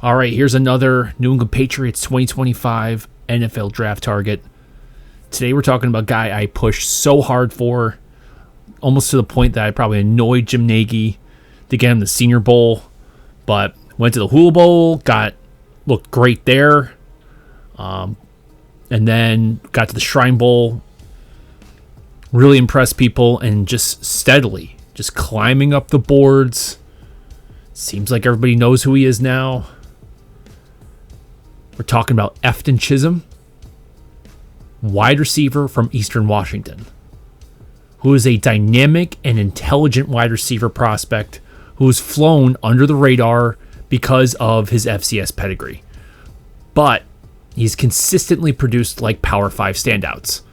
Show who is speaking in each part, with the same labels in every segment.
Speaker 1: All right, here's another New England Patriots 2025 NFL draft target. Today we're talking about a guy I pushed so hard for, almost to the point that I probably annoyed Jim Nagy to get him the Senior Bowl, but went to the Hula Bowl, looked great there, and then got to the Shrine Bowl, really impressed people, and just steadily, just climbing up the boards. Seems like everybody knows who he is now. We're talking about Efton Chism, wide receiver from Eastern Washington, who is a dynamic and intelligent wide receiver prospect who has flown under the radar because of his FCS pedigree. But he's consistently produced like Power 5 standouts.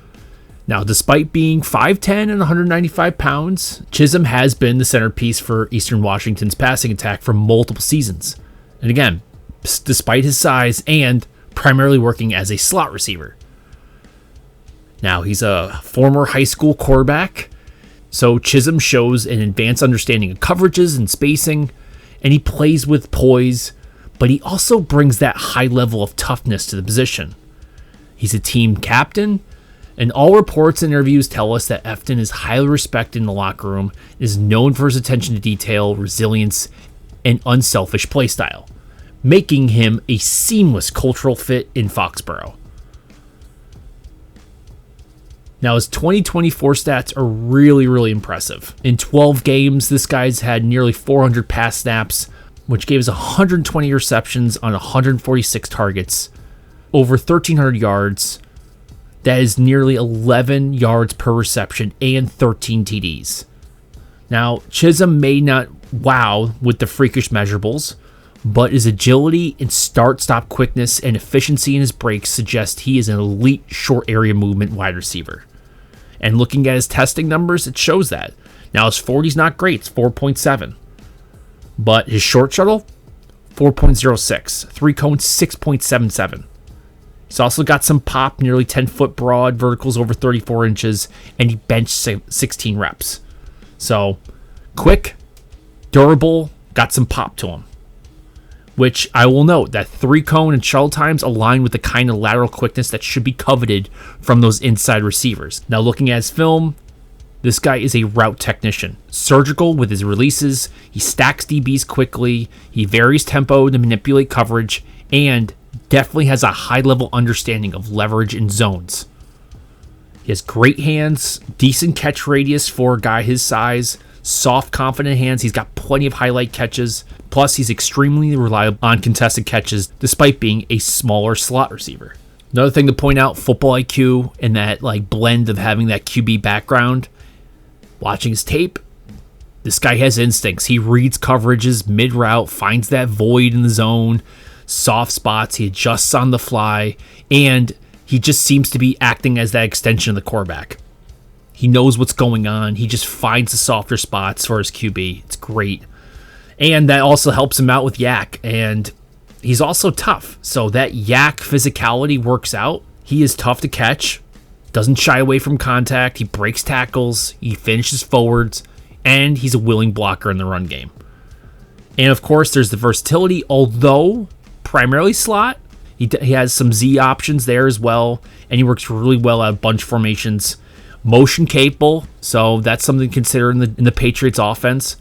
Speaker 1: Now, despite being 5'10 and 195 pounds, Chism has been the centerpiece for Eastern Washington's passing attack for multiple seasons. And again, despite his size and primarily working as a slot receiver. Now, he's a former high school quarterback, so Chism shows an advanced understanding of coverages and spacing, and he plays with poise, but he also brings that high level of toughness to the position. He's a team captain, and all reports and interviews tell us that Efton is highly respected in the locker room, is known for his attention to detail, resilience, and unselfish play style, making him a seamless cultural fit in Foxborough. Now, his 2024 stats are really, really impressive. In 12 games, this guy's had nearly 400 pass snaps, which gave us 120 receptions on 146 targets, over 1,300 yards. That is nearly 11 yards per reception and 13 TDs. Now, Chism may not wow with the freakish measurables, but his agility and start-stop quickness and efficiency in his breaks suggest he is an elite short area movement wide receiver. And looking at his testing numbers, it shows that. Now, his 40's not great, it's 4.7. But his short shuttle, 4.06. 3-cone, 6.77. He's also got some pop, nearly 10-foot broad, verticals over 34 inches, and he benched 16 reps. So, quick, durable, got some pop to him. Which I will note that 3-cone and shuttle times align with the kind of lateral quickness that should be coveted from those inside receivers. Now, looking at his film, this guy is a route technician, surgical with his releases. He stacks DBs quickly, he varies tempo to manipulate coverage, and definitely has a high-level understanding of leverage and zones. He has great hands, decent catch radius for a guy his size, soft, confident hands. He's got plenty of highlight catches. Plus, he's extremely reliable on contested catches despite being a smaller slot receiver. Another thing to point out, football IQ and that blend of having that QB background. Watching his tape, this guy has instincts. He reads coverages mid-route, finds that void in the zone, soft spots, he adjusts on the fly, and he just seems to be acting as that extension of the quarterback. He knows what's going on. He just finds the softer spots for his QB. It's great. And that also helps him out with yak. And he's also tough. So that yak physicality works out. He is tough to catch. Doesn't shy away from contact. He breaks tackles. He finishes forwards. And he's a willing blocker in the run game. And of course, there's the versatility. Although primarily slot, he has some Z options there as well. And he works really well at bunch formations. Motion capable, so that's something to consider in the Patriots offense.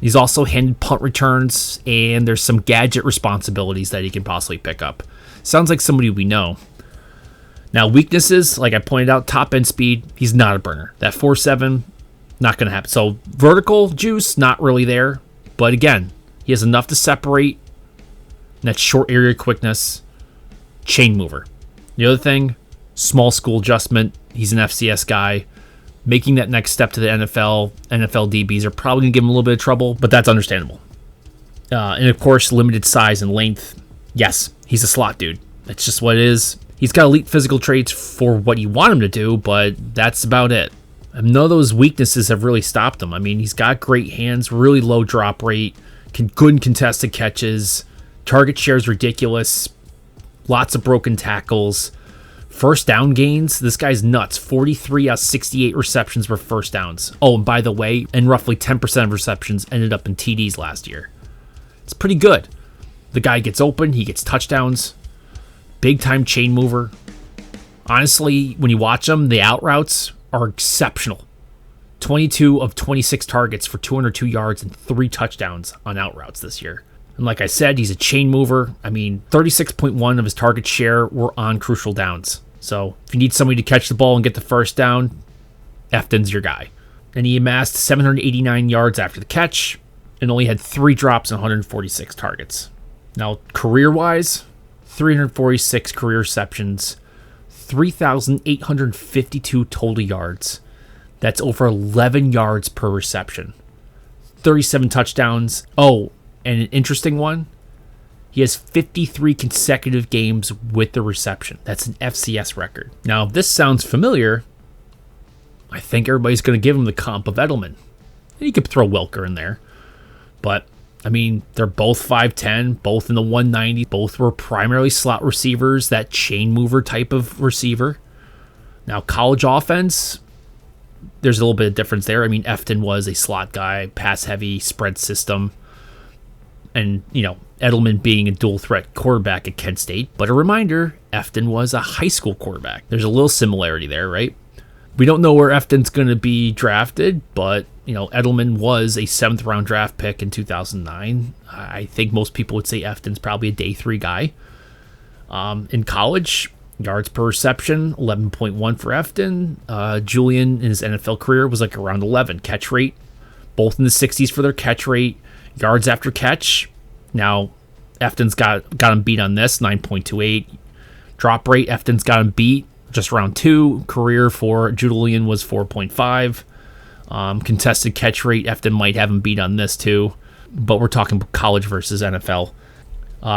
Speaker 1: He's also handed punt returns, and there's some gadget responsibilities that he can possibly pick up. Sounds like somebody we know. Now, weaknesses, like I pointed out, top end speed, he's not a burner. That 4.7, not going to happen. So vertical juice, not really there. But again, he has enough to separate. That short area quickness, chain mover. The other thing, small school adjustment. He's an FCS guy. Making that next step to the NFL. NFL DBs are probably going to give him a little bit of trouble, but that's understandable. And of course, limited size and length. Yes, he's a slot dude. That's just what it is. He's got elite physical traits for what you want him to do, but that's about it. None of those weaknesses have really stopped him. I mean, he's got great hands, really low drop rate, good contested catches, target share is ridiculous, lots of broken tackles. First down gains, this guy's nuts. 43 out of 68 receptions were first downs. Oh, and by the way, and roughly 10% of receptions ended up in TDs last year. It's pretty good. The guy gets open, he gets touchdowns. Big time chain mover. Honestly, when you watch him, the out routes are exceptional. 22 of 26 targets for 202 yards and 3 touchdowns on out routes this year. And like I said, he's a chain mover. I mean, 36.1 of his target share were on crucial downs. So if you need somebody to catch the ball and get the first down, Efton's your guy. And he amassed 789 yards after the catch and only had 3 drops and 146 targets. Now, career-wise, 346 career receptions, 3,852 total yards. That's over 11 yards per reception. 37 touchdowns. Oh, and an interesting one, he has 53 consecutive games with the reception. That's an FCS record. Now, if this sounds familiar, I think everybody's going to give him the comp of Edelman. You could throw Welker in there. But, I mean, they're both 5'10", both in the 190. Both were primarily slot receivers, that chain mover type of receiver. Now, college offense, there's a little bit of difference there. I mean, Efton was a slot guy, pass-heavy, spread system. And, you know, Edelman being a dual-threat quarterback at Kent State. But a reminder, Efton was a high school quarterback. There's a little similarity there, right? We don't know where Efton's going to be drafted, but, you know, Edelman was a 7th-round draft pick in 2009. I think most people would say Efton's probably a day 3 guy. In college, yards per reception, 11.1 for Efton. Julian, in his NFL career, was like around 11. Catch rate, both in the 60s for their catch rate. Yards after catch, now Efton's got him beat on this, 9.28. Drop rate, Efton's got him beat, just around 2. Career for Julian was 4.5. Contested catch rate, Efton might have him beat on this too, but we're talking college versus NFL.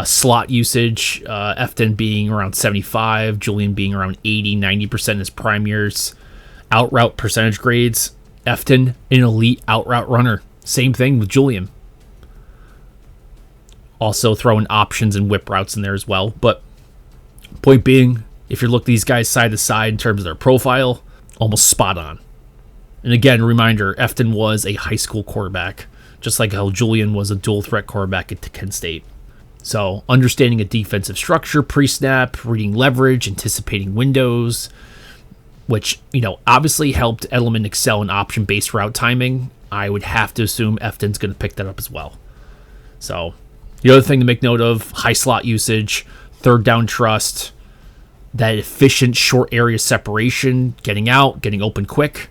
Speaker 1: Slot usage, Efton being around 75, Julian being around 80, 90% in his prime years. Out route percentage grades, Efton, an elite out route runner. Same thing with Julian. Also throwing options and whip routes in there as well. But point being, if you look these guys side to side in terms of their profile, almost spot on. And again, reminder, Efton was a high school quarterback, just like how Julian was a dual threat quarterback at Kent State. So understanding a defensive structure, pre-snap, reading leverage, anticipating windows, which, you know, obviously helped Edelman excel in option-based route timing. I would have to assume Efton's going to pick that up as well. So the other thing to make note of, high slot usage, third down trust, that efficient short area separation, getting out, getting open quick,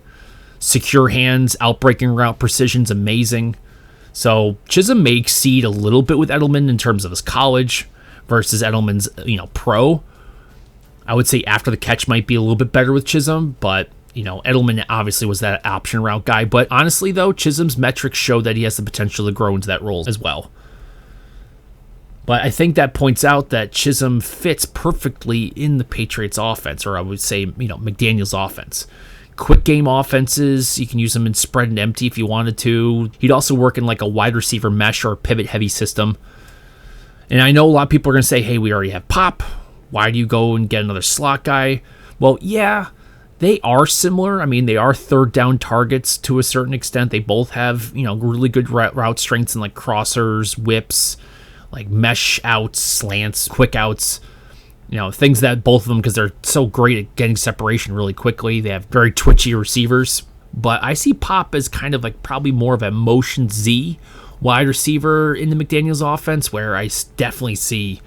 Speaker 1: secure hands, outbreaking route precision's amazing. So Chism may exceed a little bit with Edelman in terms of his college versus Edelman's, you know, pro. I would say after the catch might be a little bit better with Chism, but, you know, Edelman obviously was that option route guy. But honestly, though, Chism's metrics show that he has the potential to grow into that role as well. But I think that points out that Chism fits perfectly in the Patriots offense, or I would say, you know, McDaniel's offense. Quick game offenses, you can use them in spread and empty if you wanted to. He'd also work in like a wide receiver mesh or pivot heavy system. And I know a lot of people are going to say, hey, we already have Pop. Why do you go and get another slot guy? Well, yeah, they are similar. I mean, they are third down targets to a certain extent. They both have, you know, really good route strengths and like crossers, whips, like mesh outs, slants, quick outs, you know, things that both of them, because they're so great at getting separation really quickly. They have very twitchy receivers. But I see Pop as kind of like probably more of a motion Z wide receiver in the McDaniel's offense, where I definitely see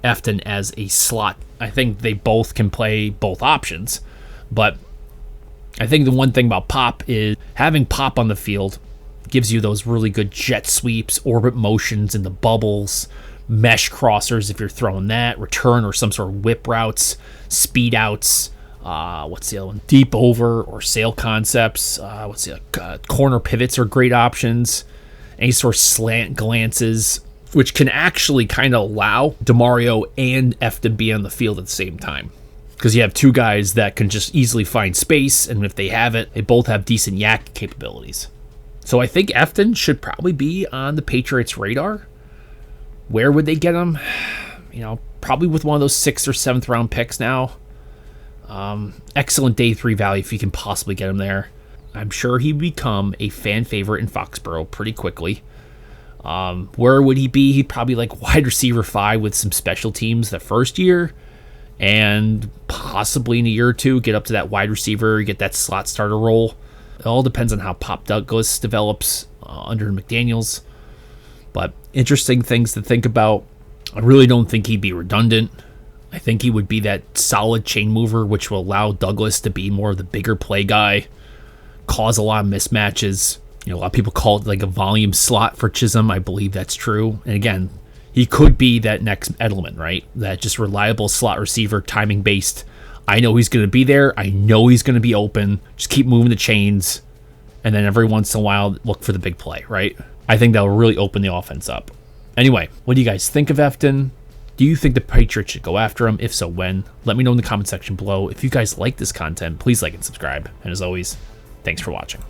Speaker 1: Efton as a slot. I think they both can play both options. But I think the one thing about Pop is having Pop on the field gives you those really good jet sweeps, orbit motions in the bubbles, mesh crossers if you're throwing that, return or some sort of whip routes, speed outs, what's the other one? Deep over or sail concepts. Corner pivots are great options. Any sort of slant glances, which can actually kind of allow DeMario and Efton to be on the field at the same time. Because you have two guys that can just easily find space, and if they have it, they both have decent yak capabilities. So I think Efton should probably be on the Patriots' radar. Where would they get him? You know, probably with one of those 6th or 7th round picks now. Excellent day 3 value if you can possibly get him there. I'm sure he'd become a fan favorite in Foxborough pretty quickly. Where would he be? He'd probably like wide receiver 5 with some special teams the first year, and possibly in a year or two get up to that wide receiver, get that slot starter role. It all depends on how Pop Douglas develops under McDaniels. But interesting things to think about. I really don't think he'd be redundant. I think he would be that solid chain mover, which will allow Douglas to be more of the bigger play guy, cause a lot of mismatches. A lot of people call it like a volume slot for Chism. I believe that's true. And again, he could be that next Edelman, right? That just reliable slot receiver, timing based. I know he's going to be there. I know he's going to be open. Just keep moving the chains. And then every once in a while, look for the big play, right? I think that'll really open the offense up. Anyway, what do you guys think of Efton? Do you think the Patriots should go after him? If so, when? Let me know in the comment section below. If you guys like this content, please like and subscribe. And as always, thanks for watching.